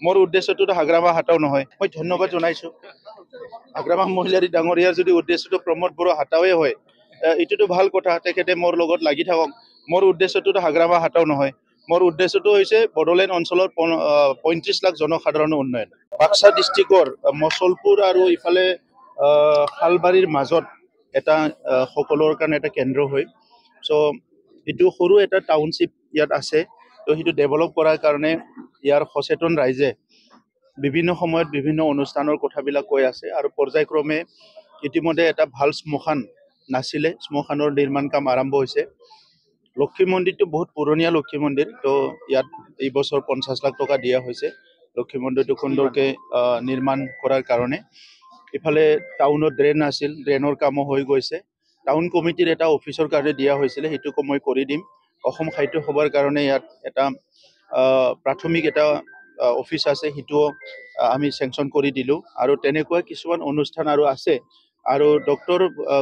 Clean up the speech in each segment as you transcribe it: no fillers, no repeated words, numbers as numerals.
মোৰ উদ্দেশ্যটো হাগ্ৰামা হাটাও নহয়। মই ধন্যবাদ জনাইছোঁ। হাগ্ৰামা মহিলাৰী ডাঙৰীয়াৰ যদি উদ্দেশ্যটো প্ৰমোদ বড়ো হাটাওৱে হয়, এইটোতো ভাল কথা, তেখেতে মোৰ লগত লাগি থাকক। মোৰ উদ্দেশ্যটো হাগ্ৰামা হাটাও নহয়। মোৰ উদ্দেশ্যটো হৈছে বড়োলেণ্ড অঞ্চলৰ 35 লাখ জনসাধাৰণৰ উন্নয়ন। বাক্সা ডিষ্ট্ৰিক্টৰ মচলপুৰ আৰু ইফালে শালবাৰীৰ মাজত এটা সকলোৰ কাৰণে এটা কেন্দ্ৰ হয়। চ' এইটো সৰু এটা টাউনশ্বিপ ইয়াত আছে। তো সেইটো ডেভেলপ কৰাৰ কাৰণে ইয়াৰ সচেতন ৰাইজে বিভিন্ন সময়ত বিভিন্ন অনুষ্ঠানৰ কথাবিলাক কৈ আছে আৰু পৰ্যায়ক্ৰমে ইতিমধ্যে এটা ভাল শ্মশান নাছিলে, শ্মশানৰ নিৰ্মাণ কাম আৰম্ভ হৈছে। লক্ষ্মী মন্দিৰটো বহুত পুৰণীয়া লক্ষ্মী মন্দিৰ, তো ইয়াত এই বছৰ 50 লাখ টকা দিয়া হৈছে লক্ষ্মী মন্দিৰটো সুন্দৰকৈ নিৰ্মাণ কৰাৰ কাৰণে। ইফালে টাউনত ড্ৰেইন আছিল, ড্ৰেইনৰ কামো হৈ গৈছে। টাউন কমিটিৰ এটা অফিচৰ কাৰণে দিয়া হৈছিলে, সেইটোকো মই কৰি দিম। অসম সাহিত্য সভাৰ কাৰণে ইয়াত এটা প্ৰাথমিক এটা অফিচ আছে, সেইটোও আমি চেংচন কৰি দিলোঁ। আৰু তেনেকুৱা কিছুমান অনুষ্ঠান আৰু আছে। আৰু ডক্টৰ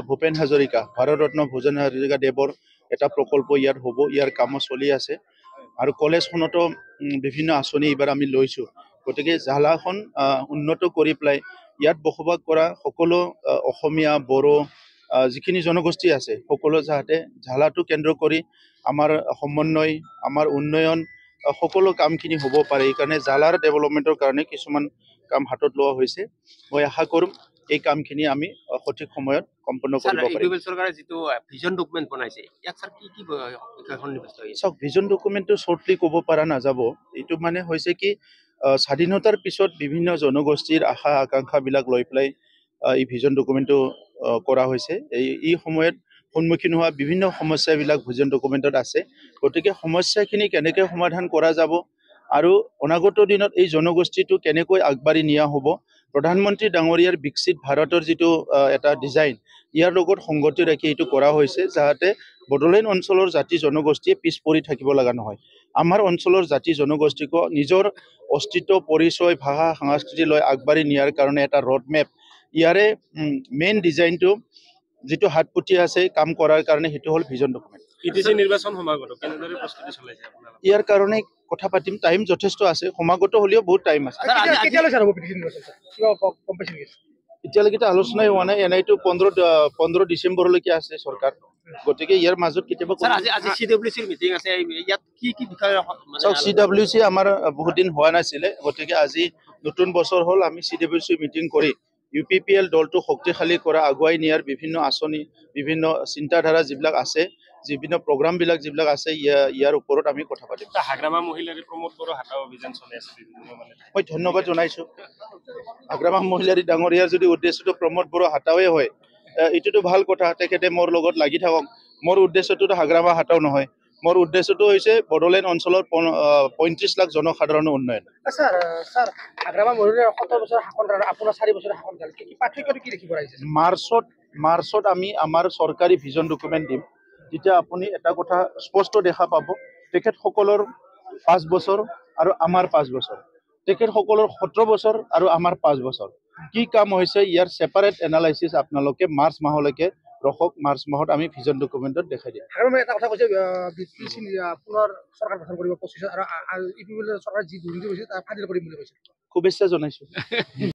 ভূপেন হাজৰিকা, ভাৰত ৰত্ন ভূপেন হাজৰিকা দেৱৰ এটা প্ৰকল্প ইয়াত হ'ব, ইয়াৰ কামো চলি আছে। আৰু কলেজখনতো বিভিন্ন আঁচনি এইবাৰ আমি লৈছোঁ। গতিকে জালাখন উন্নত কৰি পেলাই ইয়াত বসবাস কৰা সকলো অসমীয়া, বড়ো যিখিনি জনগোষ্ঠী আছে, সকলো যাতে ঝালাটো কেন্দ্ৰ কৰি আমাৰ সমন্বয়, আমাৰ উন্নয়ন সকলো কামখিনি হ'ব পাৰে। এইকাৰণে জালাৰ ডেভেলপমেণ্টৰ কাৰণে কিছুমান কাম হাতত লোৱা হৈছে। মই আশা কৰোঁ এই কামখিনি আমি সঠিক সময়ত সম্পন্ন কৰিব পাৰিম। চৰকাৰে যিটো ভিজন ডকুমেণ্ট বনাইছে, ইয়াত স্যাৰ কি সন্নিৱিষ্ট হৈছে? চাওক, ভিজন ডকুমেণ্টটো শ্বৰ্টলি ক'ব পৰা নাযাব। এইটো মানে হৈছে কি, স্বাধীনতাৰ পিছত বিভিন্ন জনগোষ্ঠীৰ আশা আকাংক্ষাবিলাক লৈ পেলাই এই ভিজন ডকুমেণ্টটো কৰা হৈছে। এই সময়ত সন্মুখীন হোৱা বিভিন্ন সমস্যাবিলাক ভিজন ডকুমেণ্টত আছে। গতিকে সমস্যাখিনি কেনেকৈ সমাধান কৰা যাব আৰু অনাগত দিনত এই জনগোষ্ঠীটো কেনেকৈ আগবাঢ়ি নিয়া হ'ব, প্ৰধানমন্ত্ৰী ডাঙৰীয়াৰ বিকশিত ভাৰতৰ যিটো এটা ডিজাইন, ইয়াৰ লগত সংগতি ৰাখি এইটো কৰা হৈছে, যাতে বড়োলেণ্ড অঞ্চলৰ জাতি জনগোষ্ঠীয়ে পিছ পৰি থাকিব লগা নহয়। আমাৰ অঞ্চলৰ জাতি জনগোষ্ঠীকো নিজৰ অস্তিত্ব, পৰিচয়, ভাষা, সংস্কৃতি লৈ আগবাঢ়ি নিয়াৰ কাৰণে এটা ৰোডমেপ, ইয়াৰে মেইন ডিজাইনটো যিটো হাতপুতি আছে কাম কৰাৰ কাৰণে, সেইটো হ'ল ভিজন ডকুমেণ্ট। নিৰ্বাচন সমাগত কেনেদৰে প্ৰস্তুতি চলাইছে আপোনালোকে? ইয়াৰ কাৰণে কথা পাতিম, টাইম যথেষ্ট আছে, সমাগত হ'লেও বহুত টাইম আছে। এতিয়ালৈকে আলোচনাই হোৱা নাই, এনেইতো 15 ডিচেম্বৰলৈকে আছে চৰকাৰ। গতিকে ইয়াৰ মাজত কেতিয়াবা মিটিং আছে, ইয়াত কি কি বিষয়? চাওক, CWC আমাৰ বহুত দিন হোৱা নাছিলে, গতিকে আজি নতুন বছৰ হ'ল, আমি CWC মিটিং কৰি UPPL দলটো শক্তিশালী কৰা, আগুৱাই নিয়াৰ বিভিন্ন আঁচনি, বিভিন্ন চিন্তাধাৰা যিবিলাক আছে, বিভিন্ন প্ৰগ্ৰামবিলাক যিবিলাক আছে, ইয়াৰ ওপৰত আমি কথা পাতিম। হাগ্ৰামা মহিলাৰী প্ৰমোদ বড়ো হাটাও অভিযান চলি আছে। মই ধন্যবাদ জনাইছোঁ। হাগ্ৰামা মহিলাৰী ডাঙৰীয়াৰ যদি উদ্দেশ্যটো প্ৰমোদ বড়ো হাটাওৱে হয়, এইটোতো ভাল কথা, তেখেতে মোৰ লগত লাগি থাকক। মোৰ উদ্দেশ্যটো হাগ্ৰামা হাটাও নহয়। মোৰ উদ্দেশ্যটো হৈছে বড়োলেণ্ড অঞ্চলৰ 35 লাখ জনসাধাৰণৰ উন্নয়ন। মাৰ্চত আমি আমাৰ চৰকাৰী ভিজন ডকুমেণ্ট দিম। তেতিয়া আপুনি এটা কথা স্পষ্ট দেখা পাব, তেখেতসকলৰ 5 বছৰ আৰু আমাৰ 5 বছৰ, তেখেতসকলৰ 17 বছৰ আৰু আমাৰ 5 বছৰ কি কাম হৈছে, ইয়াৰ ছেপাৰেট এনালাইচিছ আপোনালোকে মাৰ্চ মাহলৈকে ৰখক। মাৰ্চ মাহত আমি ভিজন ডকুমেণ্টত দেখাই দিম। এটা কথা কৈছে, পুনৰ চৰকাৰ গঠন কৰিব 25 আৰু চৰকাৰ যি দুৰ্নীতি কৰিছে তাৰ ফাদিল কৰিম বুলি কৈছে। শুভেচ্ছা জনাইছোঁ।